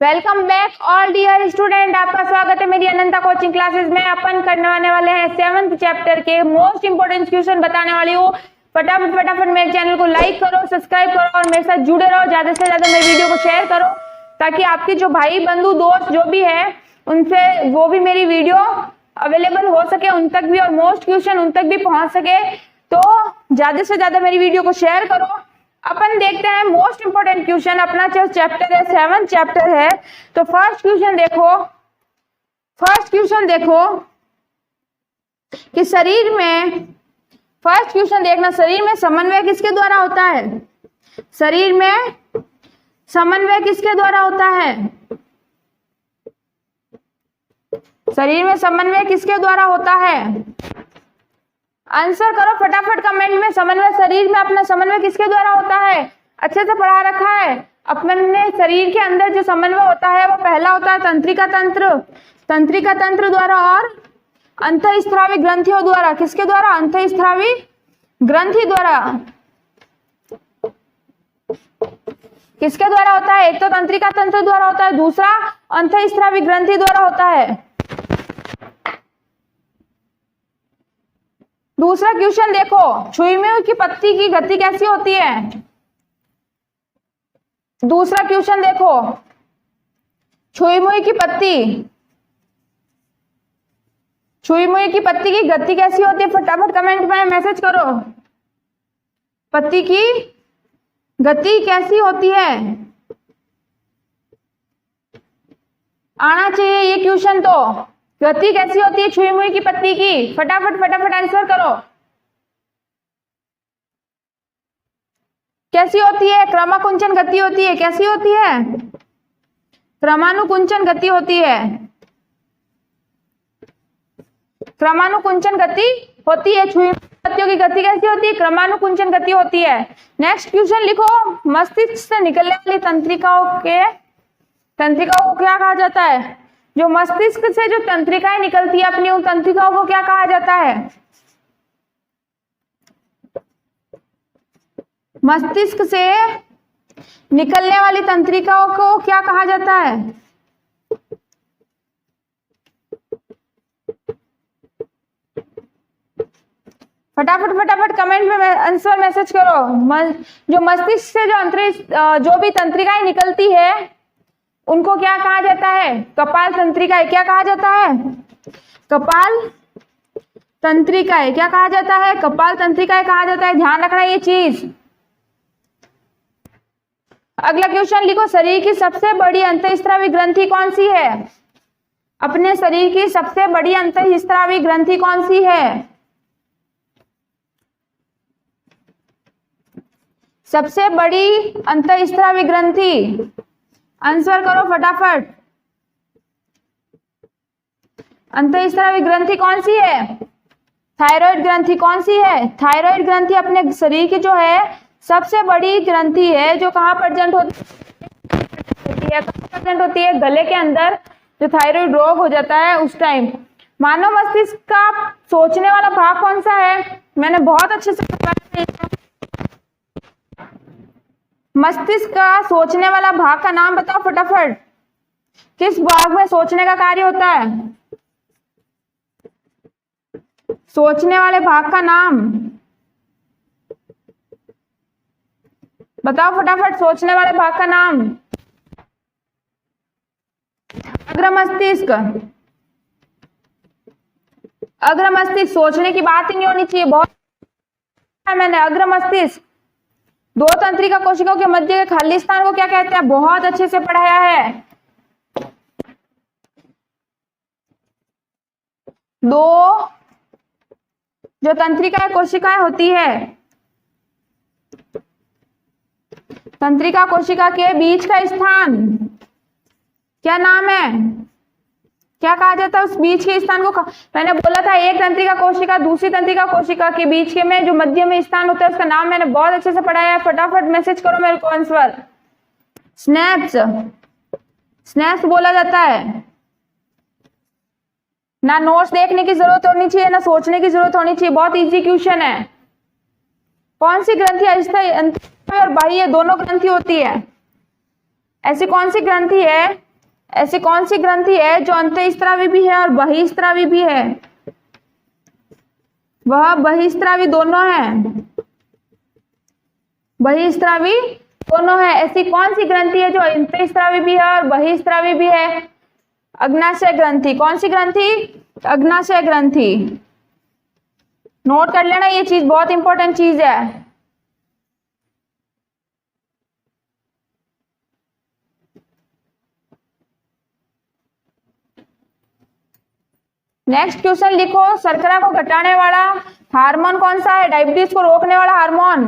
Welcome back all dear student, आपका स्वागत है मेरी अनंता कोचिंग क्लासेस में। अपन करने वाले हैं 7th चैप्टर के मोस्ट इंपोर्टेंट क्वेश्चन बताने वाली हूँ। फटाफट मेरे चैनल को लाइक करो, सब्सक्राइब करो और मेरे साथ जुड़े रहो। ज्यादा से ज्यादा मेरे वीडियो को शेयर करो ताकि आपके जो भाई बंधु दोस्त जो भी है उनसे वो भी मेरी वीडियो अवेलेबल हो सके उन तक भी, और मोस्ट क्वेश्चन उन तक भी पहुंच सके। तो ज्यादा से ज्यादा मेरी वीडियो को शेयर करो। अपन देखते हैं मोस्ट इंपोर्टेंट क्वेश्चन। अपना जो चैप्टर है 7th चैप्टर है, तो फर्स्ट क्वेश्चन देखो कि शरीर में, फर्स्ट क्वेश्चन देखना, शरीर में समन्वय किसके द्वारा होता है? शरीर में समन्वय किसके द्वारा होता है? शरीर में समन्वय किसके द्वारा होता है? आंसर करो फटाफट कमेंट में। समन्वय, शरीर में अपना समन्वय किसके द्वारा होता है? अच्छे से पढ़ा रखा है अपन ने। शरीर के अंदर जो समन्वय होता है वो पहला होता है तंत्रिका तंत्र द्वारा और अंतःस्रावी ग्रंथियों द्वारा। किसके द्वारा? अंतःस्रावी ग्रंथि द्वारा। किसके द्वारा होता है? एक तो तंत्रिका तंत्र द्वारा होता है, दूसरा अंतःस्रावी ग्रंथि द्वारा होता है। दूसरा क्वेश्चन देखो, छुईमुई की पत्ती की गति कैसी होती है? दूसरा क्वेश्चन देखो, छुईमुई की पत्ती की गति कैसी होती है? फटाफट कमेंट में मैसेज करो, पत्ती की गति कैसी होती है? आना चाहिए ये क्वेश्चन। तो गति कैसी होती है छुईमुई की पत्ती की? फटाफट आंसर करो। कैसी होती है? क्रमाकुंचन गति होती है। कैसी होती है? क्रमानुकुंचन गति होती है। क्रमानुकुंचन गति होती है। छुईमुई पत्तियों की गति कैसी होती है? क्रमानुकुंचन गति होती है। नेक्स्ट क्वेश्चन लिखो, मस्तिष्क से निकलने वाली तंत्रिकाओं को क्या कहा जाता है? जो मस्तिष्क से जो तंत्रिकाएं निकलती है अपनी, उन तंत्रिकाओं को क्या कहा जाता है? मस्तिष्क से निकलने वाली तंत्रिकाओं को क्या कहा जाता है? फटाफट कमेंट में आंसर मैसेज करो। जो मस्तिष्क से जो भी तंत्रिकाएं निकलती है उनको क्या कहा जाता है? कपाल तंत्रिकाएं। क्या कहा जाता है? कपाल तंत्रिकाएं। क्या कहा जाता है? कपाल तंत्रिकाएं कहा जाता है। ध्यान रखना ये चीज। अगला क्वेश्चन लिखो, शरीर की सबसे बड़ी अंतःस्रावी ग्रंथि कौन सी है? अपने शरीर की सबसे बड़ी अंतःस्रावी ग्रंथि कौन सी है? सबसे बड़ी अंतःस्रावी ग्रंथि, आंसर करो फटाफट। अंतःस्रावी ग्रंथि कौन सी है? थायराइड ग्रंथि। कौन सी है? थायराइड ग्रंथि अपने शरीर की जो है सबसे बड़ी ग्रंथि है, जो कहाँ प्रेजेंट होती है? प्रेजेंट होती है गले के अंदर। जो थायराइड रोग हो जाता है उस टाइम। मानव मस्तिष्क का सोचने वाला भाग कौन सा है? मैंने बहुत अच्छे से बताया। मस्तिष्क का सोचने वाला भाग का नाम बताओ फटाफट। किस भाग में सोचने का कार्य होता है? सोचने वाले भाग का नाम बताओ फटाफट। सोचने वाले भाग का नाम? अग्रमस्तिष्क। अग्रमस्तिष्क। सोचने की बात ही नहीं होनी चाहिए, बहुत मैंने। अग्रमस्तिष्क। दो तंत्रिका कोशिकाओं के मध्य के खाली स्थान को क्या कहते हैं? बहुत अच्छे से पढ़ाया है। दो जो तंत्रिका कोशिकाएं होती है, तंत्रिका कोशिका के बीच का स्थान क्या नाम है? क्या कहा जाता है उस बीच के स्थान को? मैंने बोला था एक तंत्रिका कोशिका दूसरी तंत्रिका कोशिका के बीच के में जो मध्य में स्थान होता है उसका नाम मैंने बहुत अच्छे से पढ़ाया है। फटाफट मैसेज करो मेरे को आंसर। स्नैप्स बोला जाता है। ना नोट्स देखने की जरूरत होनी चाहिए, ना सोचने की जरूरत होनी चाहिए। बहुत इजी क्वेश्चन है। कौन सी ग्रंथि अस्थायी और बाह्य दोनों ग्रंथि होती है? ऐसी कौन सी ग्रंथि है ऐसी कौन सी ग्रंथि है जो अंतःस्रावी भी है और बहिःस्रावी भी है? वह बहिःस्रावी दोनों है, बहिःस्रावी दोनों है। ऐसी कौन सी ग्रंथि है जो अंतःस्रावी भी है और बहिःस्रावी भी है? अग्नाशय ग्रंथि। कौन सी ग्रंथि? अग्नाशय ग्रंथि। नोट कर लेना, ये चीज बहुत इंपॉर्टेंट चीज है। नेक्स्ट क्वेश्चन लिखो, शर्करा को घटाने वाला हार्मोन कौन सा है? डायबिटीज को रोकने वाला हार्मोन,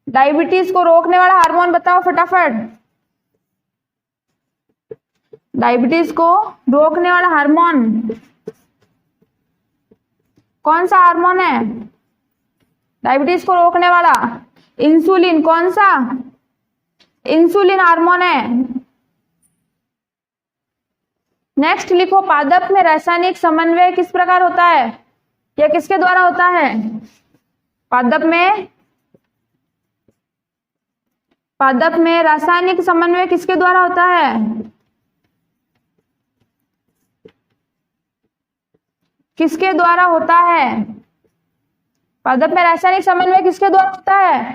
डायबिटीज को रोकने वाला हार्मोन बताओ फटाफट। डायबिटीज को रोकने वाला हार्मोन कौन सा हार्मोन है? डायबिटीज को रोकने वाला इंसुलिन। कौन सा? इंसुलिन हार्मोन है। नेक्स्ट लिखो, पादप में रासायनिक समन्वय किस प्रकार होता है या किसके द्वारा होता है? पादप में रासायनिक समन्वय किसके द्वारा होता है? किसके द्वारा होता है? पादप में रासायनिक समन्वय किसके द्वारा होता है?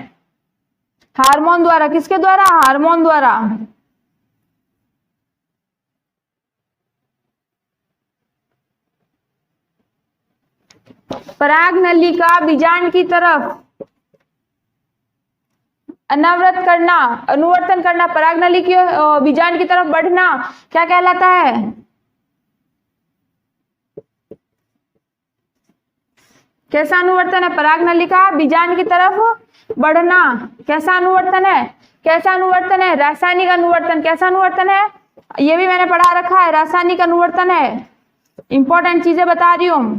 हार्मोन द्वारा। किसके द्वारा? हार्मोन द्वारा। पराग नलिका बीजांड की तरफ अनावृत करना, अनुवर्तन करना, पराग नली की बीजांड की तरफ बढ़ना क्या कहलाता है? कैसा अनुवर्तन है? पराग नलिका बीजांड की तरफ बढ़ना कैसा अनुवर्तन है? कैसा अनुवर्तन है? रासायनिक अनुवर्तन। कैसा अनुवर्तन है? ये भी मैंने पढ़ा रखा है, रासायनिक अनुवर्तन है। इंपॉर्टेंट चीजें बता रही हूं।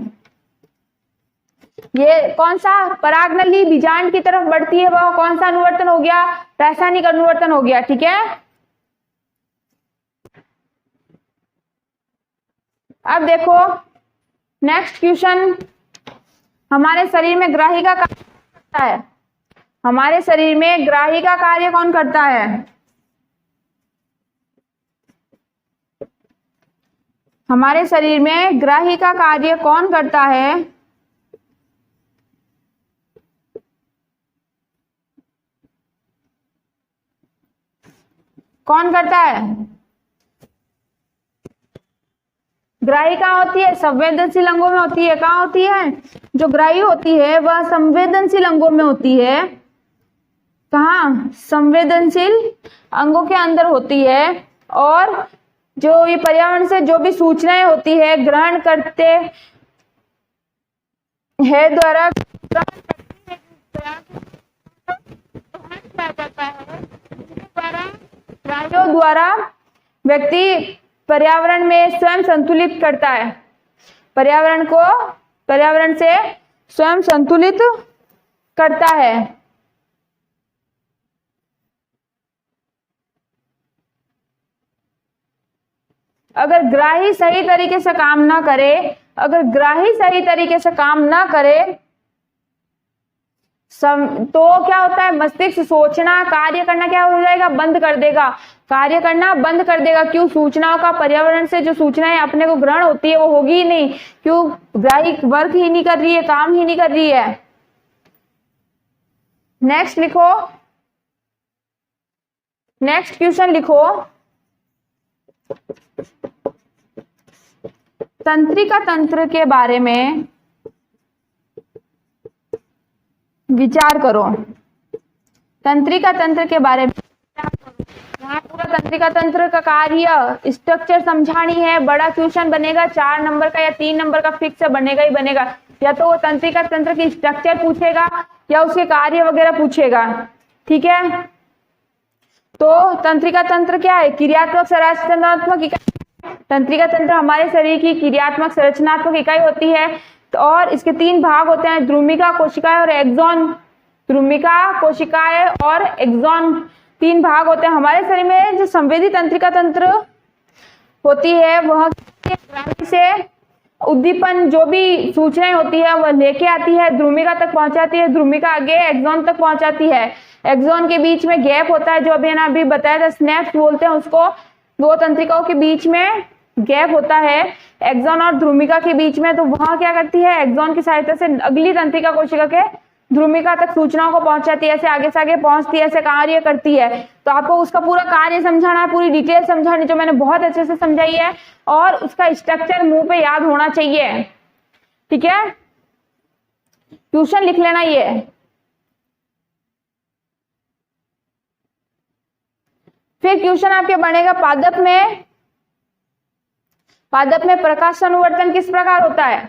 ये कौन सा? पराग नली बीजांड की तरफ बढ़ती है, वह कौन सा अनुवर्तन हो गया? रासायनिक अनुवर्तन हो गया। ठीक है, अब देखो नेक्स्ट क्वेश्चन, हमारे शरीर में ग्राही का कार्य करता है। हमारे शरीर में ग्राही का कार्य कौन करता है? हमारे शरीर में ग्राही का कार्य कौन करता है? कौन करता है? ग्राही कहाँ होती है? संवेदनशील अंगों में होती है। कहाँ होती है? जो ग्राही होती है वह संवेदनशील अंगों में होती है। कहाँ? संवेदनशील अंगों के अंदर होती है। और जो ये पर्यावरण से जो भी सूचनाएं होती है ग्रहण करते है द्वारा ग्राहियों द्वारा व्यक्ति पर्यावरण में स्वयं संतुलित करता है। पर्यावरण को पर्यावरण से स्वयं संतुलित करता है। अगर ग्राही सही तरीके से काम ना करे, अगर ग्राही सही तरीके से काम ना करे तो क्या होता है? मस्तिष्क सोचना, कार्य करना क्या हो जाएगा? बंद कर देगा। कार्य करना बंद कर देगा। क्यों? सूचनाओं का पर्यावरण से जो सूचनाएं अपने को ग्रहण होती है वो होगी ही नहीं। क्यों? ग्राही वर्क ही नहीं कर रही है, काम ही नहीं कर रही है। नेक्स्ट लिखो, नेक्स्ट क्वेश्चन लिखो, तंत्रिका तंत्र के बारे में विचार करो। तंत्रिका तंत्र के बारे में यहाँ पूरा तंत्रिका तंत्र का कार्य स्ट्रक्चर समझानी है। बड़ा क्वेश्चन बनेगा 4 नंबर का या 3 नंबर का फिक्स बनेगा ही बनेगा। या तो वो तंत्रिका तंत्र की स्ट्रक्चर पूछेगा या उसके कार्य वगैरह पूछेगा। ठीक है, तो तंत्रिका तंत्र क्या है? क्रियात्मक संरचनात्मक इकाई। तंत्रिका तंत्र हमारे शरीर की क्रियात्मक संरचनात्मक इकाई होती है। और इसके 3 भाग होते हैं, द्रुमिका, कोशिकाएं और एक्सॉन। द्रुमिका, कोशिकाएं और एक्सॉन 3 भाग होते हैं। हमारे शरीर में जो संवेदी तंत्रिका तंत्र होती है वह ग्राही से उद्दीपन जो भी सूचनाएं होती है वह लेके आती है, द्रुमिका तक पहुंचाती है, द्रुमिका आगे एक्सॉन तक पहुंचाती है। एक्सॉन के बीच में गैप होता है जो अभी बताया था, स्नैप्स बोलते हैं उसको। दो तंत्रिकाओं के बीच में गैप होता है एक्सॉन और ध्रुमिका के बीच में, तो वहां क्या करती है, एक्सॉन की सहायता से अगली तंत्रिका कोशिका के ध्रुमिका तक सूचनाओं को पहुंचाती है, ऐसे आगे से आगे पहुंचती है, ऐसे कार्य करती है। तो आपको उसका पूरा कार्य समझाना है, पूरी डिटेल समझानी, जो मैंने बहुत अच्छे से समझाई है, और उसका स्ट्रक्चर मुंह पे याद होना चाहिए। ठीक है, ट्यूशन लिख लेना ये। फिर क्वेश्चन आपके बनेगा पादप में प्रकाश अनुवर्तन किस प्रकार होता है।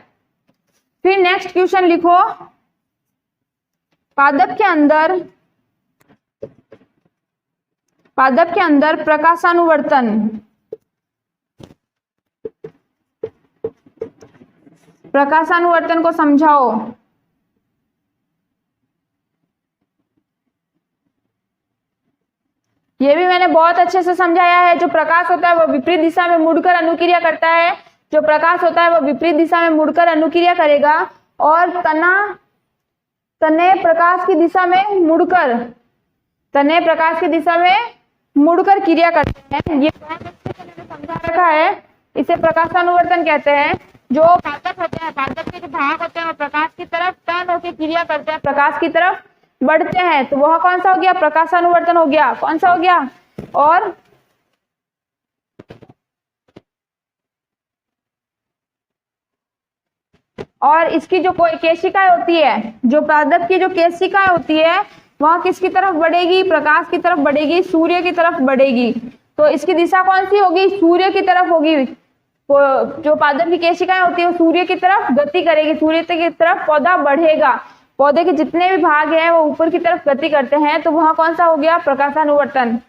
फिर नेक्स्ट क्वेश्चन लिखो, पादप के अंदर प्रकाशानुवर्तन को समझाओ। ये भी मैंने बहुत अच्छे से समझाया है। जो प्रकाश होता है वो विपरीत दिशा में मुड़कर अनुक्रिया करता है, जो प्रकाश होता है वो विपरीत दिशा में मुड़कर अनुक्रिया करेगा, और तने प्रकाश की दिशा में मुड़कर क्रिया करते हैं। ये बहुत अच्छे से मैंने समझा रखा है। इसे प्रकाशानुवर्तन कहते हैं। जो पादप होते हैं, पादप के जो भाग होते हैं वो प्रकाश की तरफ टर्न होकर क्रिया करते हैं, प्रकाश की तरफ बढ़ते हैं, तो वह कौन सा हो गया, प्रकाशानुवर्तन हो गया। कौन सा हो गया, और इसकी जो कोई केशिकाएं होती है, जो पादप की जो केशिकाएं होती है वह किसकी तरफ बढ़ेगी, प्रकाश की तरफ बढ़ेगी, सूर्य की तरफ बढ़ेगी। तो इसकी दिशा कौन सी होगी, सूर्य की तरफ होगी। जो पादप की केशिकाएं होती है वो सूर्य की तरफ गति करेगी, सूर्य की तरफ पौधा बढ़ेगा। पौधे के जितने भी भाग हैं वो ऊपर की तरफ गति करते हैं, तो वहां कौन सा हो गया, प्रकाशानुवर्तन।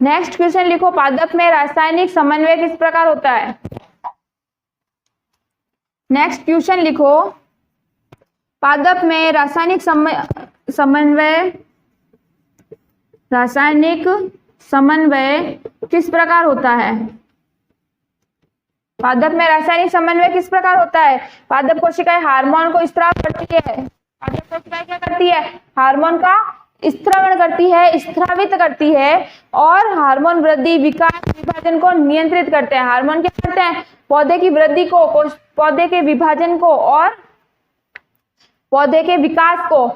नेक्स्ट क्वेश्चन लिखो, पादप में रासायनिक समन्वय किस प्रकार होता है। नेक्स्ट क्वेश्चन लिखो, पादप में रासायनिक समन्वय किस प्रकार होता है। पादप में रासायनिक समन्वय किस प्रकार होता है। पादप कोशिकाएं हार्मोन को स्त्राव करती है। पादप कोशिकाएं क्या करती है, हार्मोन का स्त्रवण करती है, स्त्रावित करती है, और हार्मोन वृद्धि, विकास, विभाजन को नियंत्रित करते हैं। हार्मोन क्या करते हैं, पौधे की वृद्धि को, पौधे के विभाजन को, और पौधे के विकास को,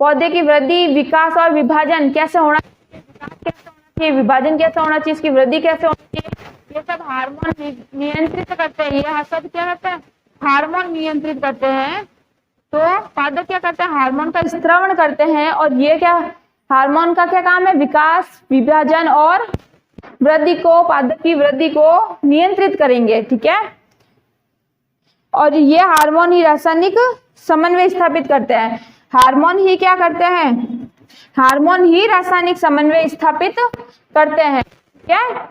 पौधे की वृद्धि, विकास और विभाजन कैसे होना चाहिए, विकास कैसे होना चाहिए, विभाजन कैसे होना चाहिए, इसकी वृद्धि कैसे होनी चाहिए, ये सब हार्मोन नियंत्रित करते हैं। ये सब क्या करते हैं, हार्मोन नियंत्रित करते हैं। तो पादप क्या करते हैं, हार्मोन का स्त्रवण करते हैं, और ये क्या, हार्मोन का क्या काम है, विकास, विभाजन और वृद्धि को, पादप की वृद्धि को नियंत्रित करेंगे। ठीक है, और ये हार्मोन ही रासायनिक समन्वय स्थापित करते हैं। हार्मोन ही क्या करते हैं, हार्मोन ही रासायनिक समन्वय स्थापित करते हैं। ठीक है,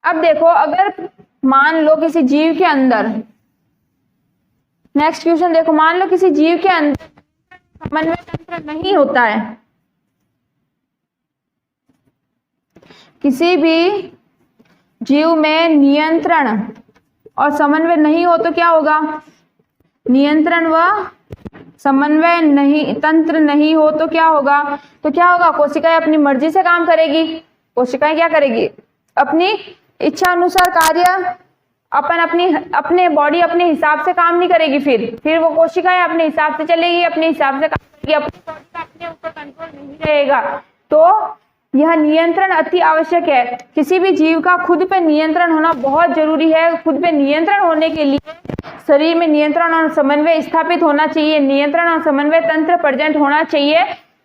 अब देखो, अगर मान लो किसी जीव के अंदर, नेक्स्ट क्वेश्चन देखो, मान लो किसी जीव के अंदर समन्वय तंत्र नहीं होता है, किसी भी जीव में नियंत्रण और समन्वय नहीं हो तो क्या होगा, नियंत्रण व समन्वय नहीं, तंत्र नहीं हो तो क्या होगा, कोशिकाएं अपनी मर्जी से काम करेगी। कोशिकाएं क्या करेगी, अपनी इच्छा अनुसार कार्य, अपने बॉडी अपने हिसाब से काम नहीं करेगी। फिर वो कोशिकाएं अपने हिसाब से चलेगी, अपने हिसाब से काम करेगी, अपनी बॉडी का अपने ऊपर कंट्रोल नहीं रहेगा। तो यह नियंत्रण अति आवश्यक है। किसी भी जीव का खुद पे नियंत्रण होना बहुत जरूरी है। खुद पे नियंत्रण होने के लिए शरीर में नियंत्रण और समन्वय स्थापित होना चाहिए, नियंत्रण और समन्वय तंत्र प्रेजेंट होना चाहिए,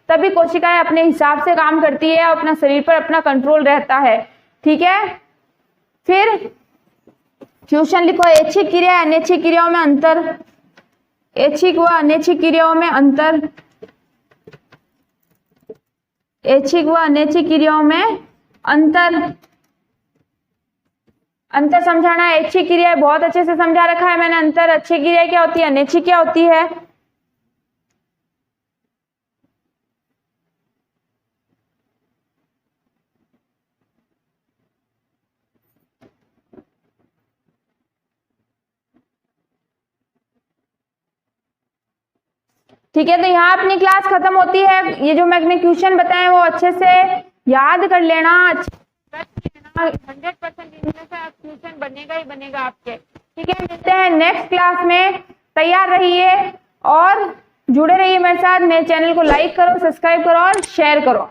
तभी कोशिकाएं अपने हिसाब से काम करती है और अपना शरीर पर अपना कंट्रोल रहता है। ठीक है, फिर क्वेश्चन लिखो, ऐच्छिक क्रिया अनैच्छिक क्रियाओं में अंतर। ऐच्छिक व अनैच्छिक क्रियाओं में अंतर। ऐच्छिक व अनैच्छिक क्रियाओं में अंतर। अंतर समझाना है। ऐच्छिक क्रिया बहुत अच्छे से समझा रखा है मैंने। अंतर अच्छी क्रिया क्या होती है, अनैच्छिक क्या होती है। ठीक है, तो यहाँ अपनी क्लास खत्म होती है। ये जो मैंने क्वेश्चन बताए वो अच्छे से याद कर लेना, 100% इनमें से क्वेश्चन बनेगा ही बनेगा आपके। ठीक है, मिलते हैं नेक्स्ट क्लास में। तैयार रहिए और जुड़े रहिए मेरे साथ। मेरे चैनल को लाइक करो, सब्सक्राइब करो और शेयर करो।